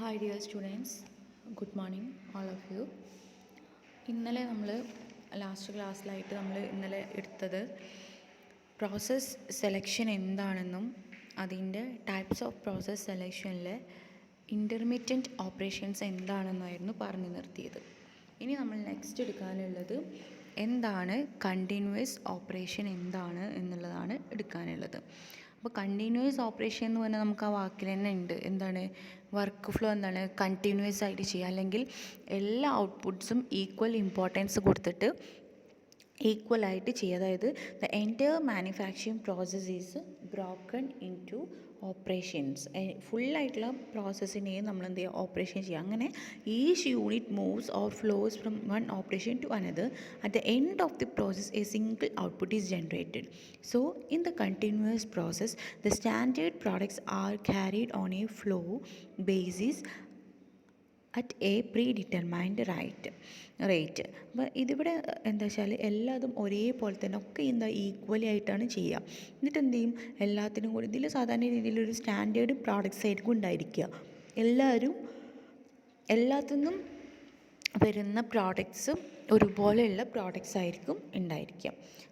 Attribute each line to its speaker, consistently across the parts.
Speaker 1: Hi dear students, good morning all of you. ഇന്നലെ നമ്മൾ last ക്ലാസ്സിലായിട്ട് നമ്മൾ ഇന്നലെ എടുത്തത് പ്രോസസ്സ് സെലക്ഷൻ എന്താണെന്നും അതിൻ്റെ ടൈപ്സ് ഓഫ് പ്രോസസ്സ് സെലക്ഷനിലെ ഇൻ്റർമീഡിയറ്റ് ഓപ്പറേഷൻസ് എന്താണെന്നായിരുന്നു പറഞ്ഞു നിർത്തിയത്. ഇനി നമ്മൾ നെക്സ്റ്റ് എടുക്കാനുള്ളത് എന്താണ് കണ്ടിന്യൂസ് ഓപ്പറേഷൻ എന്താണ് എന്നുള്ളതാണ് എടുക്കാനുള്ളത്. അപ്പോൾ കണ്ടിന്യൂസ് ഓപ്പറേഷൻ എന്ന് പറഞ്ഞാൽ നമുക്ക് ആ വാക്കിൽ തന്നെ ഉണ്ട്. എന്താണ് വർക്ക് ഫ്ലോ എന്താണ് കണ്ടിന്യൂസ് ആയിട്ട് ചെയ്യുക, അല്ലെങ്കിൽ എല്ലാ ഔട്ട്പുട്ട്സും ഈക്വൽ ഇമ്പോർട്ടൻസ് കൊടുത്തിട്ട് ഈക്വലായിട്ട് ചെയ്യുക. അതായത് the entire manufacturing process is broken into operations. ഫുള്ളായിട്ടുള്ള പ്രോസസ്സിനെയും നമ്മൾ എന്ത് ചെയ്യുക, ഓപ്പറേഷൻ ചെയ്യുക. അങ്ങനെ each unit moves or flows from one operation to another. At the end of the process a single output is generated. So in the continuous process the standard products are carried on a flow basis at a predetermined rate. അപ്പോൾ ഇതിവിടെ എന്താ വെച്ചാൽ എല്ലാതും ഒരേപോലെ തന്നെ ഒക്കെ എന്താ equally ആയിട്ടാണ് ചെയ്യുക. എന്നിട്ട് എന്ത് ചെയ്യും, എല്ലാത്തിനും കൂടി ഇതിൽ സാധാരണ രീതിയിലൊരു സ്റ്റാൻഡേർഡ് പ്രോഡക്റ്റ്സ് ആയിരിക്കും ഉണ്ടായിരിക്കുക. എല്ലാത്തിനും വരുന്ന പ്രോഡക്റ്റ്സും ഒരുപോലെയുള്ള പ്രോഡക്റ്റ്സ് ആയിരിക്കും ഉണ്ടായിരിക്കുക.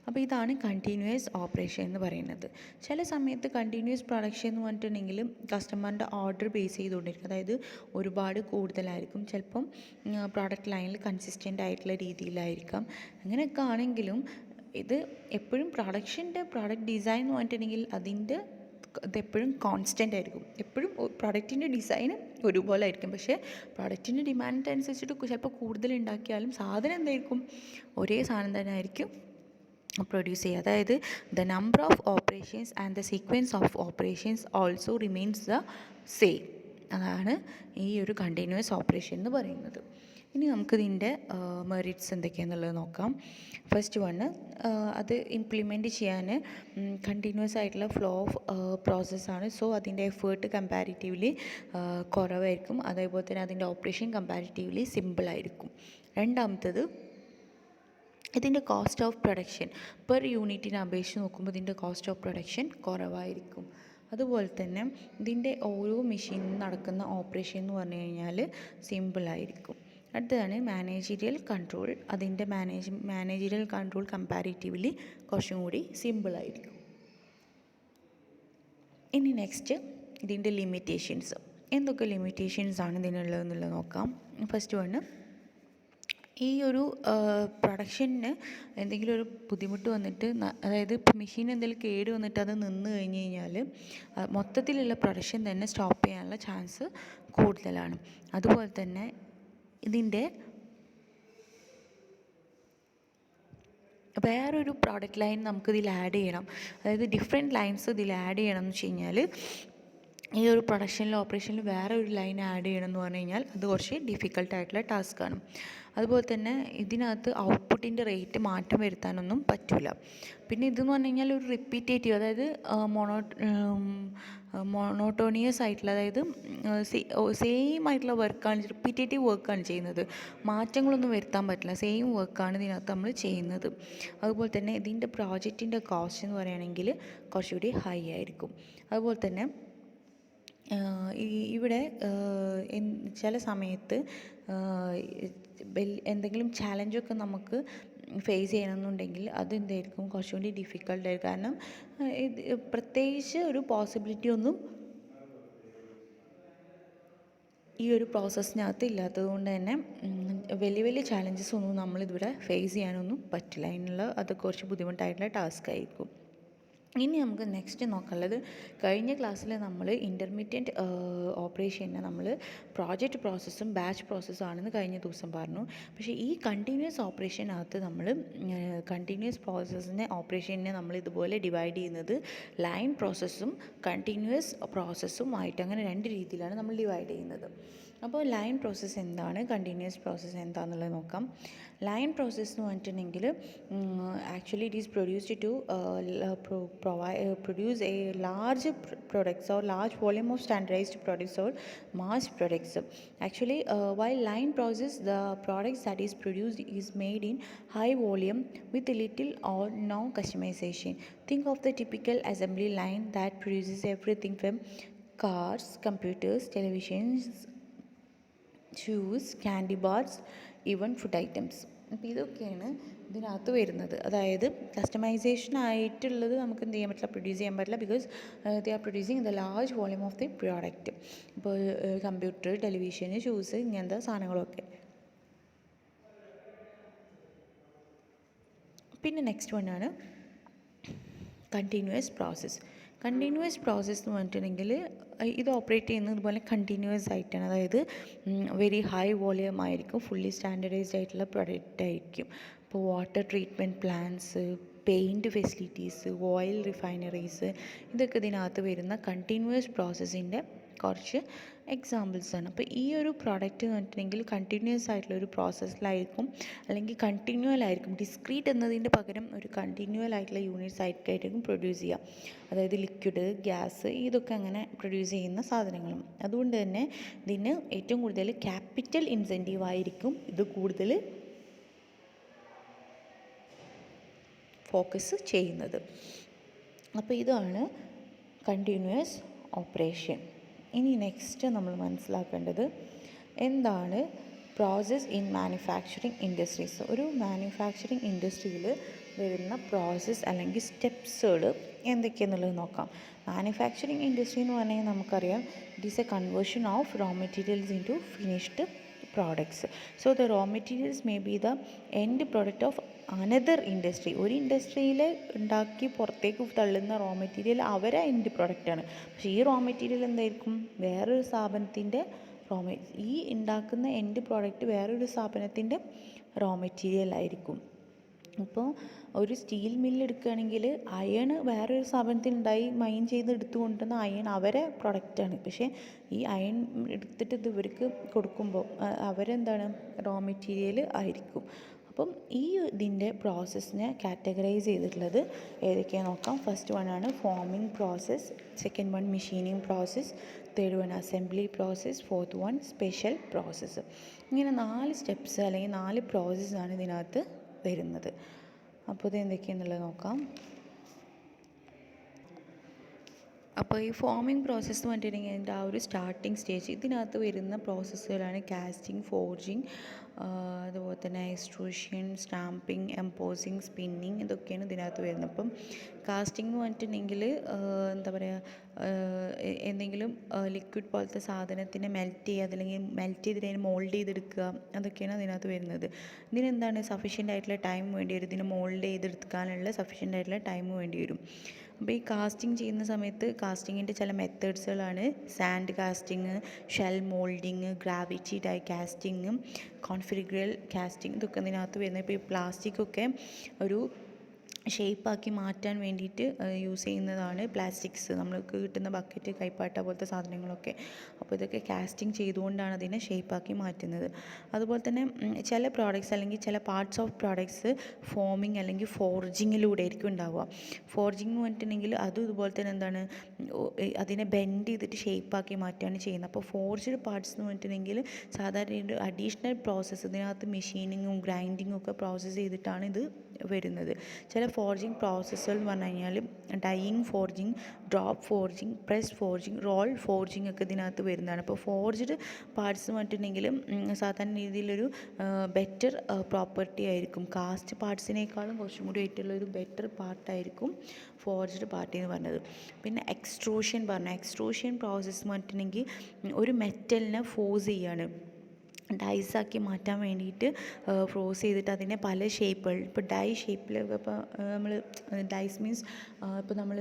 Speaker 1: അപ്പോൾ ഇതാണ് കണ്ടിന്യൂസ് ഓപ്പറേഷൻ എന്ന് പറയുന്നത്. ചില സമയത്ത് കണ്ടിന്യൂസ് പ്രൊഡക്ഷൻ എന്ന് പറഞ്ഞിട്ടുണ്ടെങ്കിൽ കസ്റ്റമറിൻ്റെ ഓർഡർ ബേസ് ചെയ്തുകൊണ്ടിരിക്കും. അതായത് ഒരുപാട് കൂടുതലായിരിക്കും. ചിലപ്പം പ്രോഡക്റ്റ് ലൈനിൽ കൺസിസ്റ്റൻ്റ് ആയിട്ടുള്ള രീതിയിലായിരിക്കാം. അങ്ങനെയൊക്കെ ആണെങ്കിലും ഇത് എപ്പോഴും പ്രോഡക്റ്റ് ഡിസൈൻ എന്ന് പറഞ്ഞിട്ടുണ്ടെങ്കിൽ ഇതെപ്പോഴും കോൺസ്റ്റൻ്റ് ആയിരിക്കും. എപ്പോഴും പ്രൊഡക്റ്റിൻ്റെ ഡിസൈൻ ഒരുപോലെ ആയിരിക്കും. പക്ഷേ പ്രൊഡക്റ്റിൻ്റെ ഡിമാൻഡ് അനുസരിച്ചിട്ട് ചിലപ്പോൾ കൂടുതൽ ഉണ്ടാക്കിയാലും സാധനം എന്തായിരിക്കും, ഒരേ സാധനം തന്നെ ആയിരിക്കും പ്രൊഡ്യൂസ് ചെയ്യുക. അതായത് the number of operations and the sequence of operations also remains the same. അതാണ് ഈ ഒരു കണ്ടിന്യൂസ് ഓപ്പറേഷൻ എന്ന് പറയുന്നത്. ഇനി നമുക്കിതിൻ്റെ മെറിറ്റ്സ് എന്തൊക്കെയാണെന്നുള്ളത് നോക്കാം. ഫസ്റ്റ് വണ്, അത് ഇംപ്ലിമെൻറ്റ് ചെയ്യാൻ കണ്ടിന്യൂസ് ആയിട്ടുള്ള ഫ്ലോ ഓഫ് പ്രോസസ്സാണ്. സോ അതിൻ്റെ എഫേർട്ട് കമ്പാരിറ്റീവ്ലി കുറവായിരിക്കും. അതേപോലെ തന്നെ അതിൻ്റെ ഓപ്പറേഷൻ കമ്പാരിറ്റീവ്ലി സിമ്പിളായിരിക്കും. രണ്ടാമത്തത്, ഇതിൻ്റെ കോസ്റ്റ് ഓഫ് പ്രൊഡക്ഷൻ പെർ യൂണിറ്റിനെ അപേക്ഷിച്ച് നോക്കുമ്പോൾ ഇതിൻ്റെ കോസ്റ്റ് ഓഫ് പ്രൊഡക്ഷൻ കുറവായിരിക്കും. അതുപോലെ തന്നെ ഇതിൻ്റെ ഓരോ മെഷീനിൽ നടക്കുന്ന ഓപ്പറേഷൻ എന്ന് പറഞ്ഞു കഴിഞ്ഞാൽ സിമ്പിളായിരിക്കും. അടുത്തതാണ് മാനേജീരിയൽ കൺട്രോൾ. അതിൻ്റെ മാനേജീരിയൽ കൺട്രോൾ കമ്പാരിറ്റീവ്ലി കുറച്ചും കൂടി സിമ്പിളായിരിക്കും. ഇനി നെക്സ്റ്റ് ഇതിൻ്റെ ലിമിറ്റേഷൻസ്. എന്തൊക്കെ ലിമിറ്റേഷൻസ് ആണ് ഇതിനുള്ളതെന്നുള്ളത് നോക്കാം. ഫസ്റ്റ് വണ്, ഈ ഒരു പ്രൊഡക്ഷന് എന്തെങ്കിലും ഒരു ബുദ്ധിമുട്ട് വന്നിട്ട്, അതായത് ഇപ്പോൾ മെഷീൻ എന്തെങ്കിലും കേട് വന്നിട്ട് അത് നിന്ന് കഴിഞ്ഞ് കഴിഞ്ഞാൽ മൊത്തത്തിലുള്ള പ്രൊഡക്ഷൻ തന്നെ സ്റ്റോപ്പ് ചെയ്യാനുള്ള ചാൻസ് കൂടുതലാണ്. അതുപോലെ തന്നെ ഇതിൻ്റെ വേറൊരു പ്രോഡക്റ്റ് ലൈൻ നമുക്കിതിൽ ആഡ് ചെയ്യണം. അതായത് ഡിഫറെൻറ്റ് ലൈൻസ് ഇതിൽ ആഡ് ചെയ്യണം എന്ന് വെച്ച് കഴിഞ്ഞാൽ, ഈ ഒരു പ്രൊഡക്ഷനിൽ ഓപ്പറേഷനിൽ വേറെ ഒരു ലൈൻ ആഡ് ചെയ്യണം എന്ന് പറഞ്ഞു കഴിഞ്ഞാൽ അത് കുറച്ച് ഡിഫിക്കൽട്ടായിട്ടുള്ള ടാസ്ക്കാണ്. അതുപോലെ തന്നെ ഇതിനകത്ത് ഔട്ട്പുട്ടിൻ്റെ റേറ്റ് മാറ്റം വരുത്താനൊന്നും പറ്റില്ല. പിന്നെ ഇതെന്ന് പറഞ്ഞു കഴിഞ്ഞാൽ ഒരു റിപ്പീറ്റേറ്റീവ്, അതായത് മോണോട്ടോണിയസ് ആയിട്ടുള്ള, അതായത് സെയിം ആയിട്ടുള്ള വർക്കാണ്, റിപ്പീറ്റേറ്റീവ് വർക്കാണ് ചെയ്യുന്നത്. മാറ്റങ്ങളൊന്നും വരുത്താൻ പറ്റില്ല, സെയിം വർക്കാണ് ഇതിനകത്ത് നമ്മൾ ചെയ്യുന്നത്. അതുപോലെ തന്നെ ഇതിൻ്റെ പ്രോജക്റ്റിൻ്റെ കോസ്റ്റ് എന്ന് പറയുകയാണെങ്കിൽ കുറച്ചുകൂടി ഹൈ ആയിരിക്കും. അതുപോലെ തന്നെ ഇവിടെ ചില സമയത്ത് എന്തെങ്കിലും ചാലഞ്ചൊക്കെ നമുക്ക് ഫേസ് ചെയ്യണമെന്നുണ്ടെങ്കിൽ അതെന്തായിരിക്കും, കുറച്ചുകൂടി ഡിഫിക്കൽട്ടായിരിക്കും. കാരണം പ്രത്യേകിച്ച് ഒരു പോസിബിലിറ്റി ഒന്നും ഈ ഒരു പ്രോസസ്സിനകത്ത് ഇല്ലാത്തത് കൊണ്ട് തന്നെ വലിയ ചാലഞ്ചസ് ഒന്നും നമ്മളിതിവിടെ ഫേസ് ചെയ്യാനൊന്നും പറ്റില്ല. അതിനുള്ള അത് കുറച്ച് ബുദ്ധിമുട്ടായിട്ടുള്ള ടാസ്ക് ആയിരിക്കും. ഇനി നമുക്ക് നെക്സ്റ്റ് നോക്കാനുള്ളത്, കഴിഞ്ഞ ക്ലാസ്സിൽ നമ്മൾ ഇൻ്റർമീഡിയറ്റ് ഓപ്പറേഷനെ നമ്മൾ പ്രോജക്റ്റ് പ്രോസസ്സും ബാച്ച് പ്രോസസ്സും ആണെന്ന് കഴിഞ്ഞ ദിവസം പറഞ്ഞു. പക്ഷേ ഈ കണ്ടിന്യൂസ് ഓപ്പറേഷനകത്ത് നമ്മൾ കണ്ടിന്യൂസ് ഓപ്പറേഷനെ നമ്മൾ ഇതുപോലെ ഡിവൈഡ് ചെയ്യുന്നത് ലൈൻ പ്രോസസ്സും കണ്ടിന്യൂസ് പ്രോസസ്സും ആയിട്ട്, അങ്ങനെ രണ്ട് രീതിയിലാണ് നമ്മൾ ഡിവൈഡ് ചെയ്യുന്നത്. അപ്പോൾ ലൈൻ പ്രോസസ്സ് എന്താണ്, കണ്ടിന്യൂസ് പ്രോസസ്സ് എന്താണെന്നുള്ളത് നോക്കാം. ലൈൻ പ്രോസസ്സ് എന്ന് പറഞ്ഞിട്ടുണ്ടെങ്കിൽ actually it is produced to produce a large products or large volume of standardized products or mass products. Actually, while line process, the products that is produced is made in high volume with little or no customization. Think of the typical assembly line that produces everything from cars, computers, televisions, shoes, candy bars, even food items. അപ്പോൾ ഇതൊക്കെയാണ് ഇതിനകത്ത് വരുന്നത്. അതായത് customisation ആയിട്ടുള്ളത് നമുക്ക് എന്ത് ചെയ്യാൻ പറ്റില്ല, പ്രൊഡ്യൂസ് ചെയ്യാൻ പറ്റില്ല. Because they are producing the large volume of the product. ഇപ്പോൾ കമ്പ്യൂട്ടർ, ടെലിവിഷൻ, ഷൂസ്, ഇങ്ങനത്തെ സാധനങ്ങളൊക്കെ. പിന്നെ നെക്സ്റ്റ് വണ്ണാണ് കണ്ടിന്യൂസ് പ്രോസസ്സ്. കണ്ടിന്യൂസ് പ്രോസസ്സ് എന്ന് പറഞ്ഞിട്ടുണ്ടെങ്കിൽ ഇത് ഓപ്പറേറ്റ് ചെയ്യുന്നത് ഇതുപോലെ കണ്ടിന്യൂസ് ആയിട്ടാണ്. അതായത് വെരി ഹൈ വോളിയം ആയിരിക്കും, ഫുള്ളി സ്റ്റാൻഡർഡൈസ്ഡ് ആയിട്ടുള്ള പ്രൊഡക്റ്റ് ആയിരിക്കും. ഇപ്പോൾ water treatment plants, paint facilities, oil refineries, ഇതൊക്കെ ഇതിനകത്ത് വരുന്ന കണ്ടിന്യൂസ് പ്രോസസ്സിൻ്റെ കുറച്ച് എക്സാമ്പിൾസാണ്. അപ്പോൾ ഈ ഒരു പ്രോഡക്റ്റ് എന്ന് പറഞ്ഞിട്ടുണ്ടെങ്കിൽ കണ്ടിന്യൂസ് ആയിട്ടുള്ള ഒരു പ്രോസസ്സിലായിരിക്കും, അല്ലെങ്കിൽ കണ്ടിന്യൂവൽ ആയിരിക്കും. ഡിസ്ക്രീറ്റ് എന്നതിൻ്റെ പകരം ഒരു കണ്ടിന്യൂവൽ ആയിട്ടുള്ള യൂണിറ്റ്സ് ആയിട്ടായിരിക്കും പ്രൊഡ്യൂസ് ചെയ്യുക. അതായത് ലിക്വിഡ്, ഗ്യാസ്, ഇതൊക്കെ അങ്ങനെ പ്രൊഡ്യൂസ് ചെയ്യുന്ന സാധനങ്ങളും. അതുകൊണ്ട് തന്നെ ഇതിന് ഏറ്റവും കൂടുതൽ ക്യാപിറ്റൽ ഇൻസെൻറ്റീവ് ആയിരിക്കും ഇത് കൂടുതൽ ഫോക്കസ് ചെയ്യുന്നത്. അപ്പോൾ ഇതാണ് കണ്ടിന്യൂസ് ഓപ്പറേഷൻ. ഇനി നെക്സ്റ്റ് നമ്മൾ മനസ്സിലാക്കേണ്ടത് എന്താണ് പ്രോസസ്സ് ഇൻ മാനുഫാക്ചറിങ് ഇൻഡസ്ട്രീസ്. ഒരു മാനുഫാക്ചറിങ് ഇൻഡസ്ട്രിയിൽ വരുന്ന പ്രോസസ്സ് അല്ലെങ്കിൽ സ്റ്റെപ്സുകൾ എന്തൊക്കെയാണെന്നുള്ളത് നോക്കാം. മാനുഫാക്ചറിങ് ഇൻഡസ്ട്രി എന്ന് പറഞ്ഞാൽ നമുക്കറിയാം, it is a conversion of raw materials into finished products. So the raw materials may be the end product of another industry. ഒരു ഇൻഡസ്ട്രിയിൽ ഉണ്ടാക്കി പുറത്തേക്ക് തള്ളുന്ന റോ മെറ്റീരിയൽ അവരെ എൻഡ് പ്രൊഡക്റ്റാണ്. പക്ഷേ ഈ റോ മെറ്റീരിയൽ എന്തായിരിക്കും, വേറൊരു സ്ഥാപനത്തിൻ്റെ ഈ ഉണ്ടാക്കുന്ന എൻഡ് പ്രോഡക്റ്റ് വേറൊരു സ്ഥാപനത്തിൻ്റെ റോ മെറ്റീരിയൽ ആയിരിക്കും. ഇപ്പോൾ ഒരു സ്റ്റീൽ മില്ല് എടുക്കുകയാണെങ്കിൽ അയൺ വേറൊരു സ്ഥാപനത്തിനുണ്ടായി മൈൻ ചെയ്ത് എടുത്തു കൊണ്ടുവന്ന അയൺ അവരെ പ്രൊഡക്റ്റാണ്. പക്ഷേ ഈ അയൺ എടുത്തിട്ട് ഇത് ഇവർക്ക് കൊടുക്കുമ്പോൾ അവരെന്താണ്, റോ മെറ്റീരിയൽ ആയിരിക്കും. അപ്പം ഈ ഇതിൻ്റെ പ്രോസസ്സിനെ കാറ്റഗറൈസ് ചെയ്തിട്ടുള്ളത് ഏതൊക്കെയാണെന്ന് നോക്കാം. ഫസ്റ്റ് വൺ ആണ് forming process, second one machining process, third one assembly process, fourth one special process. ഇങ്ങനെ 4 സ്റ്റെപ്സ് അല്ലെങ്കിൽ 4 പ്രോസസ്സാണ് ഇതിനകത്ത് വരുന്നത്. അപ്പോൾ ഇത് എന്തൊക്കെയാണെന്നുള്ളത് നോക്കാം. അപ്പോൾ ഈ ഫോമിംഗ് പ്രോസസ്സ് എന്ന് പറഞ്ഞിട്ടുണ്ടെങ്കിൽ അതിൻ്റെ ആ ഒരു സ്റ്റാർട്ടിങ് സ്റ്റേജ്, ഇതിനകത്ത് വരുന്ന പ്രോസസ്സുകളാണ് കാസ്റ്റിംഗ്, ഫോർജിങ്, അതുപോലെ തന്നെ എക്സ്ട്രൂഷൻ, സ്റ്റാമ്പിങ്, എംപോസിങ്, സ്പിന്നിങ്, ഇതൊക്കെയാണ് ഇതിനകത്ത് വരുന്നത്. അപ്പം കാസ്റ്റിംഗ് എന്ന് പറഞ്ഞിട്ടുണ്ടെങ്കിൽ എന്താ പറയുക, എന്തെങ്കിലും ലിക്വിഡ് പോലത്തെ സാധനത്തിനെ മെൽറ്റ് ചെയ്യുക, അതല്ലെങ്കിൽ മെൽറ്റ് ചെയ്തിട്ട് അതിന് മോൾഡ് ചെയ്തെടുക്കുക, അതൊക്കെയാണ് അതിനകത്ത് വരുന്നത്. ഇതിനെന്താണ് സഫീഷ്യൻ്റ് ആയിട്ടുള്ള ടൈം വേണ്ടി വരും, ഇതിന് മോൾഡ് ചെയ്തെടുക്കാനുള്ള സഫീഷ്യൻ്റ് ആയിട്ടുള്ള ടൈം വേണ്ടി വരും. അപ്പോൾ ഈ കാസ്റ്റിംഗ് ചെയ്യുന്ന സമയത്ത് കാസ്റ്റിങ്ങിൻ്റെ ചില മെത്തേഡ്സുകളാണ് sand casting, shell moulding, gravity die casting, centrifugal casting, ഇതൊക്കെ ഇതിനകത്ത് വരുന്നത്. ഇപ്പോൾ ഈ പ്ലാസ്റ്റിക്കൊക്കെ ഒരു ഷേപ്പാക്കി മാറ്റാൻ വേണ്ടിയിട്ട് യൂസ് ചെയ്യുന്നതാണ് പ്ലാസ്റ്റിക്സ്, നമ്മൾക്ക് കിട്ടുന്ന ബക്കറ്റ്, കൈപ്പാട്ട പോലത്തെ സാധനങ്ങളൊക്കെ. അപ്പോൾ ഇതൊക്കെ കാസ്റ്റിംഗ് ചെയ്തുകൊണ്ടാണ് അതിനെ ഷേപ്പാക്കി മാറ്റുന്നത്. അതുപോലെ തന്നെ ചില പ്രോഡക്റ്റ്സ് അല്ലെങ്കിൽ ചില പാർട്സ് ഓഫ് പ്രോഡക്റ്റ്സ് ഫോമിങ് അല്ലെങ്കിൽ ഫോർജിങ്ങിലൂടെ ആയിരിക്കും ഉണ്ടാവുക. ഫോർജിങ് എന്ന് പറഞ്ഞിട്ടുണ്ടെങ്കിൽ അതും ഇതുപോലെ തന്നെ എന്താണ്, അതിനെ ബെൻഡ് ചെയ്തിട്ട് ഷേപ്പാക്കി മാറ്റുകയാണ് ചെയ്യുന്നത്. അപ്പോൾ ഫോർജ്ഡ് പാർട്സ് എന്ന് പറഞ്ഞിട്ടുണ്ടെങ്കിൽ സാധാരണ ഒരു അഡീഷണൽ പ്രോസസ്സ്, ഇതിനകത്ത് മെഷീനിങ്ങും ഗ്രൈൻഡിങ്ങും ഒക്കെ പ്രോസസ്സ് ചെയ്തിട്ടാണ് ഇത് വരുന്നത്. ചില ഫോർജിങ് പ്രോസസ്സുകൾ എന്ന് പറഞ്ഞു കഴിഞ്ഞാൽ dying forging, drop forging, press forging, roll forging ഒക്കെ ഇതിനകത്ത് വരുന്നതാണ്. അപ്പോൾ ഫോർജ്ഡ് പാർട്സ് എന്ന് പറഞ്ഞിട്ടുണ്ടെങ്കിൽ സാധാരണ രീതിയിലൊരു ബെറ്റർ പ്രോപ്പർട്ടി ആയിരിക്കും, കാസ്റ്റ് പാർട്സിനേക്കാളും കുറച്ചും കൂടി ആയിട്ടുള്ള ഒരു ബെറ്റർ പാർട്ടായിരിക്കും ഫോർജ്ഡ് പാർട്ടി എന്ന് പറഞ്ഞത്. പിന്നെ എക്സ്ട്രൂഷൻ പ്രോസസ്സ് എന്ന് പറഞ്ഞിട്ടുണ്ടെങ്കിൽ ഒരു മെറ്റലിനെ ഫോഴ്സ് ചെയ്യാണ്, ഡൈസാക്കി മാറ്റാൻ വേണ്ടിയിട്ട് ഫ്രോസ് ചെയ്തിട്ട് അതിനെ പല ഷേപ്പുകൾ, ഇപ്പോൾ ഡൈ ഷേപ്പിൽ, ഇപ്പോൾ നമ്മൾ ഡൈസ് മീൻസ് ഇപ്പോൾ നമ്മൾ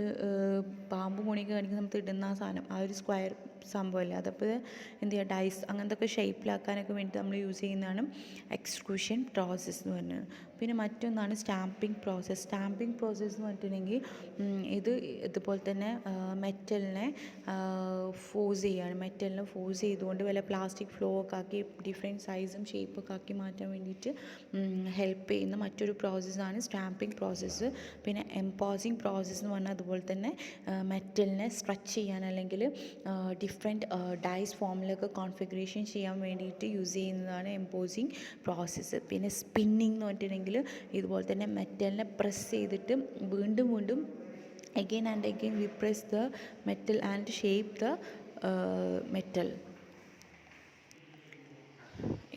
Speaker 1: പാമ്പ് മുണിക്ക് കാണിക്കുന്ന നമുക്ക് ഇടുന്ന ആ സാധനം, ആ ഒരു സ്ക്വയർ സംഭവമല്ലേ, അതപ്പോൾ എന്ത് ചെയ്യുക, ഡൈസ് അങ്ങനത്തെ ഒക്കെ ഷേപ്പിലാക്കാനൊക്കെ വേണ്ടി നമ്മൾ യൂസ് ചെയ്യുന്നതാണ് എക്സ്ട്രൂഷൻ പ്രോസസ്സ് എന്ന് പറയുന്നത്. പിന്നെ മറ്റൊന്നാണ് സ്റ്റാമ്പിങ് പ്രോസസ്സ് എന്ന് പറഞ്ഞിട്ടുണ്ടെങ്കിൽ ഇതുപോലെ തന്നെ മെറ്റലിനെ ഫോഴ്സ് ചെയ്തുകൊണ്ട് വല്ല പ്ലാസ്റ്റിക് ഫ്ലോ ഒക്കെ ആക്കി ഡിഫറെൻറ്റ് സൈസും ഷേപ്പൊക്കെ ആക്കി മാറ്റാൻ വേണ്ടിയിട്ട് ഹെൽപ്പ് ചെയ്യുന്ന മറ്റൊരു പ്രോസസ്സാണ് സ്റ്റാമ്പിങ് പ്രോസസ്സ്. പിന്നെ എംപോസിങ് പ്രോസസ്സ് എന്ന് പറഞ്ഞാൽ അതുപോലെ തന്നെ മെറ്റലിനെ സ്ട്രെച്ച് ചെയ്യാൻ അല്ലെങ്കിൽ ഡിഫറെൻറ്റ് ഡൈസ് ഫോമിലൊക്കെ കോൺഫിഗറേഷൻ ചെയ്യാൻ വേണ്ടിയിട്ട് യൂസ് ചെയ്യുന്നതാണ് എംപോസിങ് പ്രോസസ്സ്. പിന്നെ സ്പിന്നിങ് എന്ന് പറഞ്ഞിട്ടുണ്ടെങ്കിൽ ഇതുപോലെ തന്നെ മെറ്റലിനെ പ്രസ് ചെയ്തിട്ട് വീണ്ടും again and again we press the metal and shape the metal.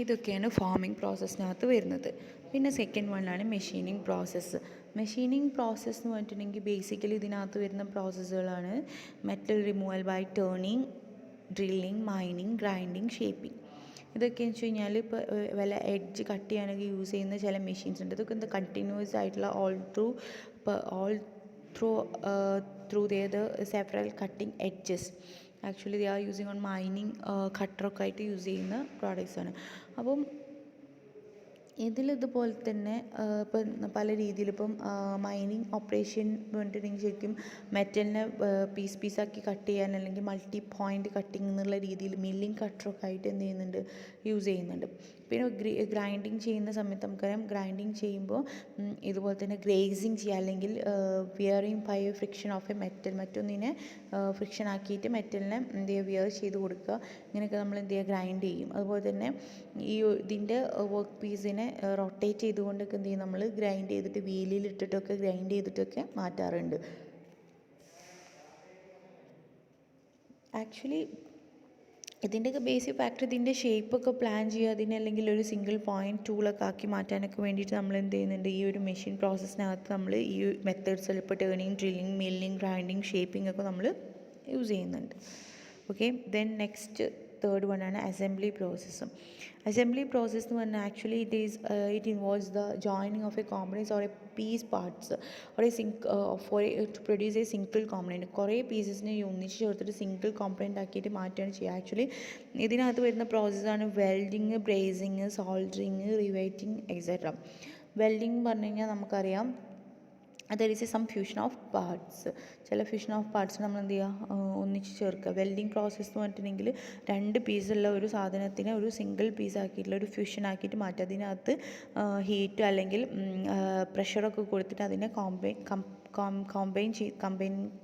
Speaker 1: ഇതൊക്കെയാണ് ഫാമിംഗ് പ്രോസസ്സിനകത്ത് വരുന്നത്. പിന്നെ സെക്കൻഡ് വണ്ണാണ് മെഷീനിങ് പ്രോസസ്സ്. മെഷീനിങ് പ്രോസസ്സ് എന്ന് പറഞ്ഞിട്ടുണ്ടെങ്കിൽ ബേസിക്കലി ഇതിനകത്ത് വരുന്ന പ്രോസസ്സുകളാണ് metal removal by turning, drilling, മൈനിങ്, ഗ്രൈൻഡിങ്, ഷേപ്പിംഗ്. ഇതൊക്കെയെന്ന് വെച്ച് കഴിഞ്ഞാൽ ഇപ്പോൾ വല്ല എഡ്ജ് കട്ട് ചെയ്യാനൊക്കെ യൂസ് ചെയ്യുന്ന ചില മെഷീൻസ് ഉണ്ട്. ഇതൊക്കെ എന്താ കണ്ടിന്യൂസ് ആയിട്ടുള്ള all through the several cutting edges. Actually they are using on മൈനിങ് കട്ടറൊക്കെ ആയിട്ട് യൂസ് ചെയ്യുന്ന പ്രോഡക്റ്റ്സാണ്. അപ്പം ഇതിലിതുപോലെ തന്നെ ഇപ്പം പല രീതിയിലിപ്പം മൈനിങ് ഓപ്പറേഷൻ പറഞ്ഞിട്ടുണ്ടെങ്കിൽ ശരിക്കും മെറ്റലിനെ പീസാക്കി കട്ട് ചെയ്യാൻ അല്ലെങ്കിൽ മൾട്ടി പോയിൻ്റ് കട്ടിങ് എന്നുള്ള രീതിയിൽ മില്ലിങ് കട്ടറൊക്കെ ആയിട്ട് എന്ത് ചെയ്യുന്നുണ്ട്, യൂസ് ചെയ്യുന്നുണ്ട്. പിന്നെ ഗ്രൈൻഡിങ് ചെയ്യുന്ന സമയത്ത് നമുക്കറിയാം, ഗ്രൈൻഡിങ് ചെയ്യുമ്പോൾ ഇതുപോലെ തന്നെ ഗ്രേസിങ് ചെയ്യുക അല്ലെങ്കിൽ wearing by friction of a metal, മറ്റൊന്നിനെ ഫ്രിക്ഷൻ ആക്കിയിട്ട് മെറ്റലിനെ എന്ത് ചെയ്യുക, വിയർ ചെയ്ത് കൊടുക്കുക. ഇങ്ങനെയൊക്കെ നമ്മൾ എന്ത് ചെയ്യുക, ഗ്രൈൻഡ് ചെയ്യും. അതുപോലെ തന്നെ ഈ ഇതിൻ്റെ വർക്ക് പീസിനെ റൊട്ടേറ്റ് ചെയ്തുകൊണ്ടൊക്കെ എന്ത് ചെയ്യും, നമ്മൾ ഗ്രൈൻഡ് ചെയ്തിട്ട് വീലിലിട്ടിട്ടൊക്കെ ഗ്രൈൻഡ് ചെയ്തിട്ടൊക്കെ മാറ്റാറുണ്ട്. ആക്ച്വലി ഇതിൻ്റെയൊക്കെ ബേസിക് ഫാക്ടർ ഇതിൻ്റെ ഷേപ്പൊക്കെ പ്ലാൻ ചെയ്യുക, അതിനെ അല്ലെങ്കിൽ ഒരു സിംഗിൾ പോയിൻറ്റ് ടൂളൊക്കെ ആക്കി മാറ്റാനൊക്കെ വേണ്ടിയിട്ട് നമ്മൾ എന്ത് ചെയ്യുന്നുണ്ട്, ഈ ഒരു മെഷീൻ പ്രോസസ്സിനകത്ത് നമ്മൾ ഈ മെത്തേഡ്സ് ഇപ്പോൾ turning, drilling, milling, grinding, shaping ഒക്കെ നമ്മൾ യൂസ് ചെയ്യുന്നുണ്ട്. Okay, then next third one ആണ് അസംബ്ലി പ്രോസസ്സ്. അസംബ്ലി പ്രോസസ്സ് എന്ന് പറഞ്ഞാൽ actually it involves the joining of a components or a piece parts or to produce a single component. കുറേ പീസസിനെ ഒന്നിച്ച് ചേർത്തിട്ട് സിംഗിൾ കോമ്പണൻറ്റ് ആക്കിയിട്ട് മാറ്റുകയാണ് ചെയ്യുക. ആക്ച്വലി ഇതിനകത്ത് വരുന്ന പ്രോസസ്സാണ് welding, brazing, soldering, riveting etcetera. Welding പറഞ്ഞു കഴിഞ്ഞാൽ നമുക്കറിയാം there is some fusion of parts. ചില ഫ്യൂഷൻ ഓഫ് പാർട്സ് നമ്മൾ എന്ത് ചെയ്യുക, ഒന്നിച്ച് ചേർക്കുക. വെൽഡിങ് പ്രോസസ്സ് എന്ന് പറഞ്ഞിട്ടുണ്ടെങ്കിൽ 2 പീസുള്ള ഒരു സാധനത്തിനെ ഒരു സിംഗിൾ പീസ് ആക്കിയിട്ടുള്ള ഒരു ഫ്യൂഷൻ ആക്കിയിട്ട് മാറ്റുക. അതിനകത്ത് ഹീറ്റ് അല്ലെങ്കിൽ പ്രഷറൊക്കെ കൊടുത്തിട്ട് അതിനെ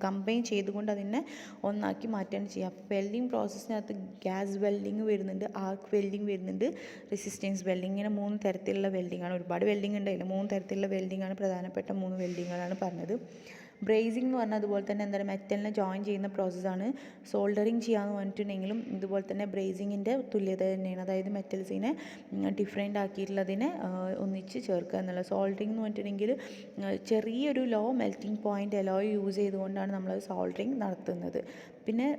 Speaker 1: കമ്പൈൻ ചെയ്തുകൊണ്ട് അതിനെ ഒന്നാക്കി മാറ്റുകയാണ് ചെയ്യുക. അപ്പോൾ വെൽഡിങ് പ്രോസസ്സിനകത്ത് ഗ്യാസ് വെൽഡിങ് വരുന്നുണ്ട്, ആർക്ക് വെൽഡിങ് വരുന്നുണ്ട്, റെസിസ്റ്റൻസ് വെൽഡിങ്, ഇങ്ങനെ 3 തരത്തിലുള്ള വെൽഡിങ്ങാണ്. ഒരുപാട് വെൽഡിങ് ഉണ്ടായില്ല, 3 തരത്തിലുള്ള വെൽഡിങ്ങാണ് പ്രധാനപ്പെട്ട 3 വെൽഡിങ്ങുകളാണ് പറഞ്ഞത്. ബ്രേസിംഗ് എന്ന് പറഞ്ഞാൽ അതുപോലെ തന്നെ എന്താണ്, മെറ്റലിനെ ജോയിൻ ചെയ്യുന്ന പ്രോസസ്സാണ്. സോൾഡറിങ് ചെയ്യാമെന്ന് പറഞ്ഞിട്ടുണ്ടെങ്കിലും ഇതുപോലെ തന്നെ ബ്രേസിങ്ങിൻ്റെ തുല്യത തന്നെയാണ്. അതായത് മെറ്റൽസിനെ ഡിഫറെൻ്റ് ആക്കിയിട്ടുള്ളതിനെ ഒന്നിച്ച് ചേർക്കുക എന്നുള്ളത്. സോൾഡറിങ് എന്ന് പറഞ്ഞിട്ടുണ്ടെങ്കിൽ ചെറിയൊരു low melting point alloy use ചെയ്തുകൊണ്ടാണ് നമ്മൾ സോൾഡറിങ് നടത്തുന്നത്. പിന്നെ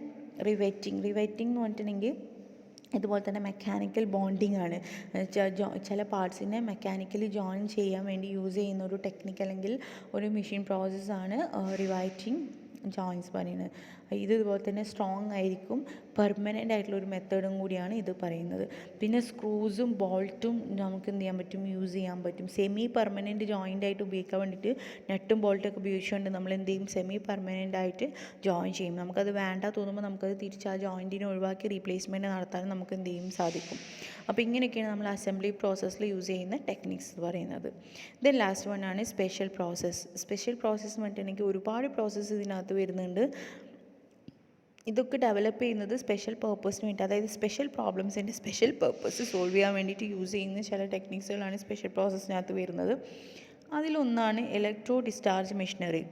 Speaker 1: റിവെറ്റിംഗ് എന്ന് പറഞ്ഞിട്ടുണ്ടെങ്കിൽ ഇതുപോലെ തന്നെ മെക്കാനിക്കൽ ബോണ്ടിങ് ആണ്. ചില പാർട്സിനെ മെക്കാനിക്കലി ജോയിൻ ചെയ്യാൻ വേണ്ടി യൂസ് ചെയ്യുന്ന ഒരു ടെക്നിക്ക് അല്ലെങ്കിൽ ഒരു മെഷീൻ പ്രോസസ്സാണ് റിവൈറ്റിംഗ് ജോയിൻസ് പറയുന്നത്. ഇതുപോലെ തന്നെ സ്ട്രോങ് ആയിരിക്കും, പെർമനൻ്റ് ആയിട്ടുള്ള ഒരു മെത്തേഡും കൂടിയാണ് ഇത് പറയുന്നത്. പിന്നെ സ്ക്രൂസും ബോൾട്ടും നമുക്ക് എന്ത് ചെയ്യാൻ പറ്റും, യൂസ് ചെയ്യാൻ പറ്റും. സെമി പെർമനൻറ്റ് ജോയിൻ്റ് ആയിട്ട് ഉപയോഗിക്കാൻ വേണ്ടിയിട്ട് നെട്ടും ബോൾട്ടൊക്കെ ഉപയോഗിച്ചുകൊണ്ട് നമ്മൾ എന്ത് ചെയ്യും, സെമി പെർമനൻ്റ് ആയിട്ട് ജോയിൻ ചെയ്യും. നമുക്കത് വേണ്ട തോന്നുമ്പോൾ നമുക്കത് തിരിച്ച് ആ ജോയിൻറ്റിനെ ഒഴിവാക്കി റീപ്ലേസ്മെൻറ്റ് നടത്താനും നമുക്ക് എന്ത് ചെയ്യും, സാധിക്കും. അപ്പോൾ ഇങ്ങനെയൊക്കെയാണ് നമ്മൾ അസംബ്ലി പ്രോസസ്സിൽ യൂസ് ചെയ്യുന്ന ടെക്നിക്സ് എന്ന് പറയുന്നത്. ദെൻ ലാസ്റ്റ് വൺ ആണ് സ്പെഷ്യൽ പ്രോസസ്സ്. സ്പെഷ്യൽ പ്രോസസ്സ് എന്ന് പറഞ്ഞിട്ടുണ്ടെങ്കിൽ ഒരുപാട് പ്രോസസ്സ് ഇതിനകത്ത് വരുന്നുണ്ട്. ഇതൊക്കെ ഡെവലപ്പ് ചെയ്യുന്നത് സ്പെഷ്യൽ പർപ്പസിന് വേണ്ടി, അതായത് സ്പെഷ്യൽ പ്രോബ്ലംസിൻ്റെ സ്പെഷ്യൽ പർപ്പസ് സോൾവ് ചെയ്യാൻ വേണ്ടിയിട്ട് യൂസ് ചെയ്യുന്ന ചില ടെക്നിക്സുകളാണ് സ്പെഷ്യൽ പ്രോസസ്സിനകത്ത് വരുന്നത്. അതിലൊന്നാണ് ഇലക്ട്രോ ഡിസ്ചാർജ് മെഷീനറി.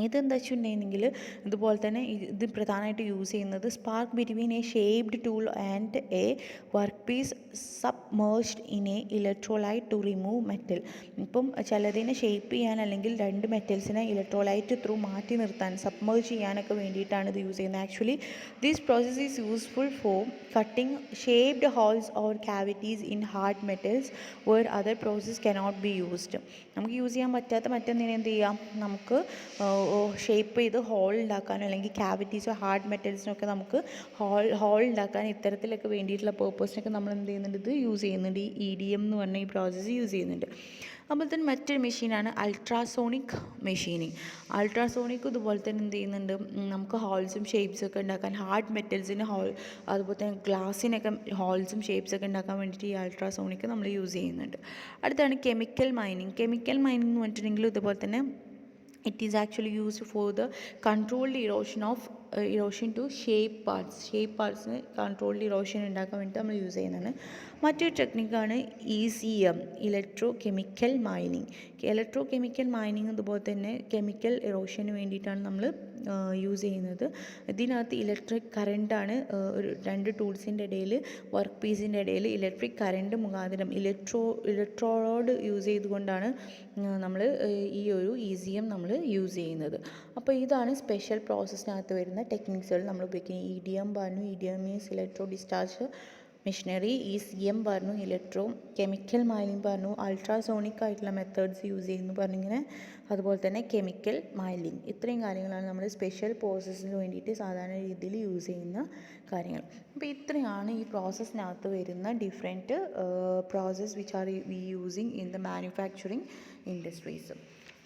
Speaker 1: ഇതെന്താ വെച്ചിട്ടുണ്ടെങ്കിൽ ഇതുപോലെ തന്നെ ഇത് പ്രധാനമായിട്ട് യൂസ് ചെയ്യുന്നത് spark between a shaped tool and a work piece submerged in a electrolyte to remove metal. ഇപ്പം ചിലതിനെ ഷേപ്പ് ചെയ്യാൻ അല്ലെങ്കിൽ 2 മെറ്റൽസിനെ ഇലക്ട്രോലൈറ്റ് ത്രൂ മാറ്റി നിർത്താൻ, സബ്മേർജ് ചെയ്യാനൊക്കെ വേണ്ടിയിട്ടാണ് ഇത് യൂസ് ചെയ്യുന്നത്. Actually this process is useful for cutting shaped holes or cavities in hard metals where other process cannot be used. നമുക്ക് യൂസ് ചെയ്യാൻ പറ്റാത്ത മറ്റൊന്നിനെ എന്ത് ചെയ്യാം, നമുക്ക് ഷേപ്പ് ചെയ്ത് ഹോൾ ഉണ്ടാക്കാൻ അല്ലെങ്കിൽ ക്യാവിറ്റീസോ ഹാർഡ് മെറ്റൽസിനൊക്കെ നമുക്ക് ഹോൾ ഉണ്ടാക്കാൻ ഇത്തരത്തിലൊക്കെ വേണ്ടിയിട്ടുള്ള പേർപ്പസിനൊക്കെ നമ്മൾ എന്ത് ചെയ്യുന്നുണ്ട്, ഇത് യൂസ് ചെയ്യുന്നുണ്ട്. ഈ EDM എന്ന് പറഞ്ഞ ഈ പ്രോസസ്സ് യൂസ് ചെയ്യുന്നുണ്ട്. അപ്പോൾ തന്നെ മറ്റൊരു മെഷീനാണ് അൾട്രാസോണിക് മെഷീനിങ്. അൾട്രാസോണിക് ഇതുപോലെ തന്നെ എന്ത് ചെയ്യുന്നുണ്ട്, നമുക്ക് ഹോൾസും ഷേപ്സൊക്കെ ഉണ്ടാക്കാൻ, ഹാർഡ് മെറ്റൽസിന് അതുപോലെ തന്നെ ഗ്ലാസ്സിനൊക്കെ ഹോൾസും ഷേപ്സൊക്കെ ഉണ്ടാക്കാൻ വേണ്ടിയിട്ട് ഈ അൾട്രാസോണിക് നമ്മൾ യൂസ് ചെയ്യുന്നുണ്ട്. അടുത്താണ് കെമിക്കൽ മൈനിങ് എന്ന് പറഞ്ഞിട്ടുണ്ടെങ്കിൽ ഇതുപോലെ തന്നെ it is actually used for the controlled erosion to shape partsന് controlled erosion ഉണ്ടാക്കാൻ വേണ്ടി നമ്മൾ യൂസ് ചെയ്യുന്നതാണ്. മറ്റൊരു ടെക്നിക്കാണ് ECM, ഇലക്ട്രോ കെമിക്കൽ മൈനിങ്. ഇതുപോലെ തന്നെ കെമിക്കൽ ഇറോഷന് വേണ്ടിയിട്ടാണ് നമ്മൾ യൂസ് ചെയ്യുന്നത്. ഇതിനകത്ത് ഇലക്ട്രിക് കറണ്ടാണ് ഒരു രണ്ട് ടൂൾസിൻ്റെ ഇടയിൽ, വർക്ക് പീസിൻ്റെ ഇടയിൽ ഇലക്ട്രിക് കറണ്ട് മുഖാന്തരം ഇലക്ട്രോഡ് യൂസ് ചെയ്തുകൊണ്ടാണ് നമ്മൾ ഈ ഒരു ECM നമ്മൾ യൂസ് ചെയ്യുന്നത്. അപ്പോൾ ഇതാണ് സ്പെഷ്യൽ പ്രോസസ്സിനകത്ത് വരുന്ന ടെക്നിക്സുകൾ നമ്മൾ ഉപയോഗിക്കുന്നത്. EDM പറഞ്ഞു, EDM means electro discharge machinery. ECM പറഞ്ഞു, ഇലക്ട്രോ കെമിക്കൽ മൈലിംഗ് പറഞ്ഞു, അൾട്രാസോണിക് ആയിട്ടുള്ള മെത്തേഡ്സ് യൂസ് ചെയ്യുന്നു പറഞ്ഞിങ്ങനെ, അതുപോലെ തന്നെ കെമിക്കൽ മൈലിംഗ്. ഇത്രയും കാര്യങ്ങളാണ് നമ്മൾ സ്പെഷ്യൽ പ്രോസസ്സിന് വേണ്ടിയിട്ട് സാധാരണ രീതിയിൽ യൂസ് ചെയ്യുന്ന കാര്യങ്ങൾ. അപ്പോൾ ഇത്രയാണ് ഈ പ്രോസസ്സിനകത്ത് വരുന്ന different process which are we using in the manufacturing industries.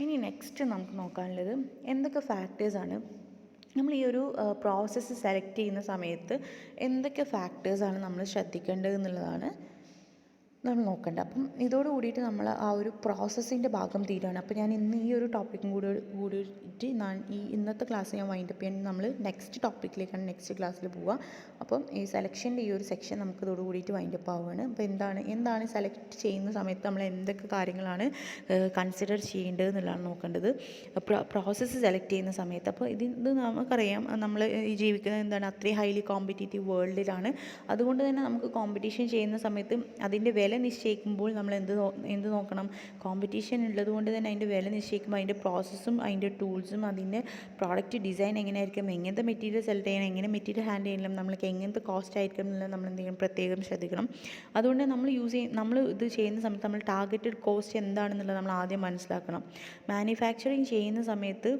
Speaker 1: ഇനി നെക്സ്റ്റ് നമുക്ക് നോക്കാനുള്ളത് എന്തൊക്കെ ഫാക്ടേഴ്സാണ് നമ്മൾ ഈ ഒരു പ്രോസസ്സ് സെലക്ട് ചെയ്യുന്ന സമയത്ത് എന്തൊക്കെ ഫാക്ടേഴ്സാണ് നമ്മൾ ശ്രദ്ധിക്കേണ്ടത് എന്നുള്ളതാണ് നമ്മൾ നോക്കേണ്ടത്. അപ്പം ഇതോട് കൂടിയിട്ട് നമ്മൾ ആ ഒരു പ്രോസസ്സിൻ്റെ ഭാഗം തീരുകയാണ്. അപ്പോൾ ഞാൻ ഇന്ന് ഈ ഒരു ടോപ്പിക്കും കൂടിയിട്ട് ഇന്നത്തെ ക്ലാസ് ഞാൻ വൈൻഡപ്പ് ചെയ്യാൻ നമ്മൾ നെക്സ്റ്റ് ടോപ്പിക്കിലേക്കാണ് നെക്സ്റ്റ് ക്ലാസ്സിൽ പോവുക. അപ്പം ഈ സെലക്ഷൻ്റെ ഈ ഒരു സെക്ഷൻ നമുക്ക് ഇതോട് കൂടിയിട്ട് വൈൻഡപ്പ് ആവുകയാണ്. അപ്പോൾ എന്താണ് സെലക്ട് ചെയ്യുന്ന സമയത്ത് നമ്മൾ എന്തൊക്കെ കാര്യങ്ങളാണ് കൺസിഡർ ചെയ്യേണ്ടത് എന്നുള്ളതാണ് നോക്കേണ്ടത് പ്രോസസ്സ് സെലക്ട് ചെയ്യുന്ന സമയത്ത്. അപ്പോൾ ഇത് നമുക്കറിയാം, നമ്മൾ ഈ ജീവിക്കുന്നത് എന്താണ്, അത്രയും ഹൈലി കോമ്പറ്റീറ്റീവ് വേൾഡിലാണ്. അതുകൊണ്ട് തന്നെ നമുക്ക് കോമ്പറ്റീഷൻ ചെയ്യുന്ന സമയത്ത് അതിൻ്റെ വില നിശ്ചയിക്കുമ്പോൾ നമ്മൾ എന്ത് നോക്കണം, കോമ്പറ്റീഷൻ ഉള്ളത് കൊണ്ട് തന്നെ അതിൻ്റെ വില നിശ്ചയിക്കുമ്പോൾ അതിൻ്റെ പ്രോസസ്സും അതിൻ്റെ ടൂൾസും അതിൻ്റെ പ്രോഡക്റ്റ് ഡിസൈൻ എങ്ങനെയായിരിക്കും, എങ്ങനത്തെ മെറ്റീരിയൽ സെലക്ട് ചെയ്യണം, എങ്ങനെ മെറ്റീരിയൽ ഹാൻഡിൽ ചെയ്യണം, നമ്മൾക്ക് എങ്ങനത്തെ കോസ്റ്റ് ആയിരിക്കും എന്നുള്ളത് നമ്മൾ എന്തെങ്കിലും പ്രത്യേകം ശ്രദ്ധിക്കണം. അതുകൊണ്ട് നമ്മൾ ഇത് ചെയ്യുന്ന സമയത്ത് നമ്മൾ ടാർഗറ്റഡ് കോസ്റ്റ് എന്താണെന്നുള്ളത് നമ്മൾ ആദ്യം മനസ്സിലാക്കണം. മാനുഫാക്ചറിങ് ചെയ്യുന്ന സമയത്ത്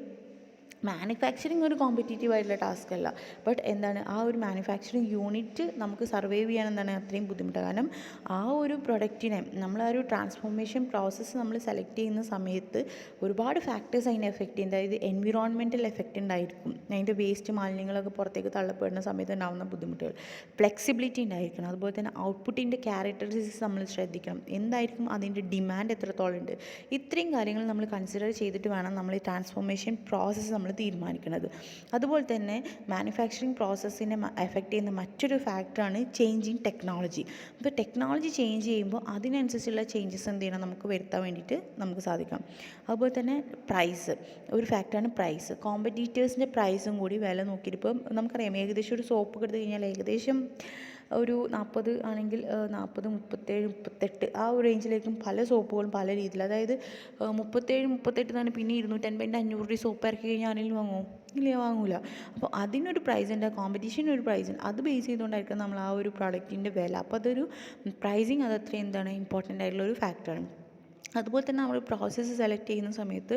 Speaker 1: മാനുഫാക്ചറിങ് ഒരു കോമ്പറ്റീറ്റീവ് ആയിട്ടുള്ള ടാസ്ക് അല്ല. ബട്ട് എന്താണ്, ആ ഒരു മാനുഫാക്ചറിങ് യൂണിറ്റ് നമുക്ക് സർവൈവ് ചെയ്യാൻ എന്താണ് അത്രയും ബുദ്ധിമുട്ടാണ്. കാരണം ആ ഒരു പ്രൊഡക്റ്റിനെ നമ്മൾ ആ ഒരു ട്രാൻസ്ഫോർമേഷൻ പ്രോസസ്സ് നമ്മൾ സെലക്ട് ചെയ്യുന്ന സമയത്ത് ഒരുപാട് ഫാക്ടേഴ്സ് അതിനെ എഫക്റ്റ് ചെയ്യും. അതായത് എൻവിറോൺമെൻറ്റൽ എഫക്റ്റ് ഉണ്ടായിരിക്കും, അതിൻ്റെ വേസ്റ്റ് മാലിന്യങ്ങളൊക്കെ പുറത്തേക്ക് തള്ളപ്പെടുന്ന സമയത്ത് ഉണ്ടാകുന്ന ബുദ്ധിമുട്ടുകൾ, ഫ്ലെക്സിബിലിറ്റി ഉണ്ടായിരിക്കണം. അതുപോലെ തന്നെ ഔട്ട്പുട്ടിൻ്റെ ക്യാരക്ടറിസ്റ്റിക്സ് നമ്മൾ ശ്രദ്ധിക്കണം, എന്തായിരിക്കും അതിൻ്റെ ഡിമാൻഡ് എത്രത്തോളം ഉണ്ട്. ഇത്രയും കാര്യങ്ങൾ നമ്മൾ കൺസിഡർ ചെയ്തിട്ട് വേണം നമ്മൾ ഈ ട്രാൻസ്ഫോർമേഷൻ പ്രോസസ്സ് നമ്മൾ തീരുമാനിക്കുന്നത്. അതുപോലെ തന്നെ മാനുഫാക്ചറിങ് പ്രോസസ്സിനെ എഫക്റ്റ് ചെയ്യുന്ന മറ്റൊരു ഫാക്ടറാണ് ചേഞ്ചിങ് ടെക്നോളജി. അപ്പോൾ ടെക്നോളജി ചേഞ്ച് ചെയ്യുമ്പോൾ അതിനനുസരിച്ചുള്ള ചേഞ്ചസ് എന്ത് ചെയ്യണം, നമുക്ക് വരുത്താൻ വേണ്ടിയിട്ട് നമുക്ക് സാധിക്കണം. അതുപോലെ തന്നെ പ്രൈസ് ഒരു ഫാക്ടറാണ്. പ്രൈസ് കോമ്പറ്റീറ്റേഴ്സിൻ്റെ പ്രൈസും കൂടി വില നോക്കിയിട്ട്, ഇപ്പം നമുക്കറിയാം ഏകദേശം ഒരു സോപ്പ് എടുത്ത് കഴിഞ്ഞാൽ ഏകദേശം ഒരു 40 ആണെങ്കിൽ 40, 37, 38 ആ ഒരു റേഞ്ചിലേക്കും പല സോപ്പുകളും പല രീതിയിൽ. അതായത് 37-38 തന്നെ പിന്നെ 250-500 സോപ്പ് ഇറക്കി കഴിഞ്ഞാൽ ആരെങ്കിലും വാങ്ങുമോ? ഇല്ല, വാങ്ങൂല. അപ്പോൾ അതിനൊരു പ്രൈസ് ഉണ്ട്, കോമ്പറ്റീഷനൊരു പ്രൈസ് ഉണ്ട്. അത് ബേസ് ചെയ്തുകൊണ്ടായിരിക്കും നമ്മൾ ആ ഒരു പ്രോഡക്റ്റിൻ്റെ വില. അപ്പോൾ അതൊരു പ്രൈസിങ് അതത്രയും എന്താണ് ഇമ്പോർട്ടൻ്റ് ആയിട്ടുള്ള ഒരു ഫാക്ടറാണ്. അതുപോലെ തന്നെ നമ്മൾ പ്രോസസ്സ് സെലക്ട് ചെയ്യുന്ന സമയത്ത്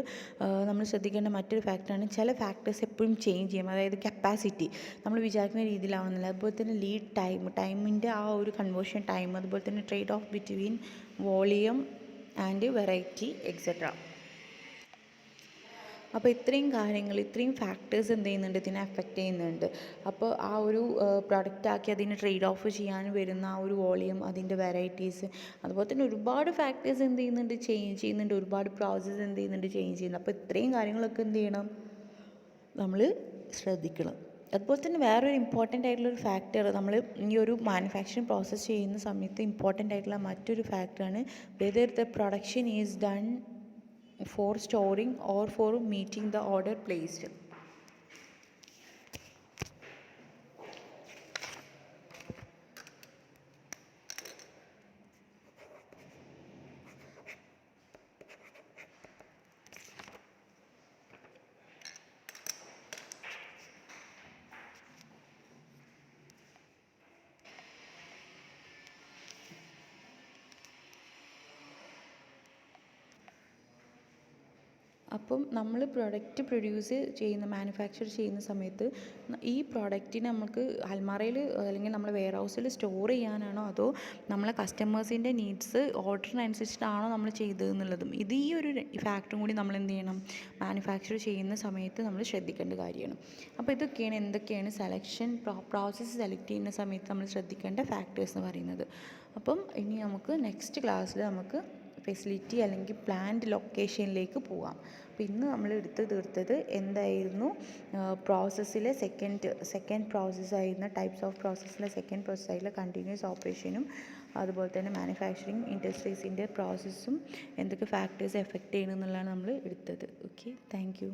Speaker 1: നമ്മൾ ശ്രദ്ധിക്കേണ്ട മറ്റൊരു ഫാക്ടറാണ്, ചില ഫാക്ടേഴ്സ് എപ്പോഴും ചേഞ്ച് ചെയ്യും. അതായത് കപ്പാസിറ്റി നമ്മൾ വിചാരിക്കുന്ന രീതിയിലാവുന്നില്ല. അതുപോലെ തന്നെ ലീഡ് ടൈമിൻ്റെ ആ ഒരു കൺവേർഷൻ ടൈം, അതുപോലെ തന്നെ trade off between volume and variety etcetera. അപ്പോൾ ഇത്രയും കാര്യങ്ങൾ, ഇത്രയും ഫാക്ടേഴ്സ് എന്ത് ചെയ്യുന്നുണ്ട്, ഇതിനെ എഫക്റ്റ് ചെയ്യുന്നുണ്ട്. അപ്പോൾ ആ ഒരു പ്രൊഡക്റ്റാക്കി അതിനെ ട്രേഡ് ഓഫ് ചെയ്യാൻ വരുന്ന ആ ഒരു വോളിയം, അതിൻ്റെ വെറൈറ്റീസ്, അതുപോലെ തന്നെ ഒരുപാട് ഫാക്ടേഴ്സ് എന്ത് ചെയ്യുന്നുണ്ട്, ചേഞ്ച് ചെയ്യുന്നുണ്ട്. ഒരുപാട് പ്രോസസ്സ് എന്ത് ചെയ്യുന്നുണ്ട്, ചേഞ്ച് ചെയ്യുന്നുണ്ട്. അപ്പോൾ ഇത്രയും കാര്യങ്ങളൊക്കെ എന്ത് ചെയ്യണം, നമ്മൾ ശ്രദ്ധിക്കണം. അതുപോലെ തന്നെ വേറൊരു ഇമ്പോർട്ടൻ്റ് ആയിട്ടുള്ളൊരു ഫാക്ടർ, നമ്മൾ ഈ ഒരു മാനുഫാക്ചറിങ് പ്രോസസ്സ് ചെയ്യുന്ന സമയത്ത് ഇമ്പോർട്ടൻ്റ് ആയിട്ടുള്ള മറ്റൊരു ഫാക്ടറാണ് whether the production is done for storing or for meeting the order placed. അപ്പം നമ്മൾ പ്രൊഡക്റ്റ് പ്രൊഡ്യൂസ് ചെയ്യുന്ന മാനുഫാക്ചർ ചെയ്യുന്ന സമയത്ത് ഈ പ്രോഡക്റ്റിനെ നമുക്ക് അൽമാറയിൽ അല്ലെങ്കിൽ നമ്മൾ വെയർ ഹൗസിൽ സ്റ്റോർ ചെയ്യാനാണോ അതോ നമ്മളെ കസ്റ്റമേഴ്സിൻ്റെ നീഡ്സ് ഓർഡറിനനുസരിച്ചിട്ടാണോ നമ്മൾ ചെയ്തതെന്നുള്ളതും ഇത് ഈ ഒരു ഫാക്ടറും കൂടി നമ്മൾ എന്ത് ചെയ്യണം, മാനുഫാക്ചർ ചെയ്യുന്ന സമയത്ത് നമ്മൾ ശ്രദ്ധിക്കേണ്ട കാര്യമാണ്. അപ്പോൾ ഇതൊക്കെയാണ് എന്തൊക്കെയാണ് പ്രോസസ്സ് സെലക്ട് ചെയ്യുന്ന സമയത്ത് നമ്മൾ ശ്രദ്ധിക്കേണ്ട ഫാക്ടേഴ്സ് എന്ന് പറയുന്നത്. അപ്പം ഇനി നമുക്ക് നെക്സ്റ്റ് ക്ലാസ്സിൽ നമുക്ക് ഫെസിലിറ്റി അല്ലെങ്കിൽ പ്ലാന്റ് ലൊക്കേഷനിലേക്ക് പോവാം. അപ്പോൾ ഇന്ന് നമ്മൾ എടുത്ത് തീർത്തത് എന്തായിരുന്നു, പ്രോസസ്സിലെ സെക്കൻഡ് പ്രോസസ്സായിരുന്ന ടൈപ്സ് ഓഫ് പ്രോസസ്സിലെ സെക്കൻഡ് പ്രോസസ്സായിട്ടുള്ള കണ്ടിന്യൂസ് ഓപ്പറേഷനും അതുപോലെ തന്നെ മാനുഫാക്ചറിങ് ഇൻഡസ്ട്രീസിൻ്റെ പ്രോസസ്സും എന്തൊക്കെ ഫാക്ടേഴ്സ് എഫക്റ്റ് ചെയ്യണമെന്നുള്ളതാണ് നമ്മൾ എടുത്തത്. Okay, thank you.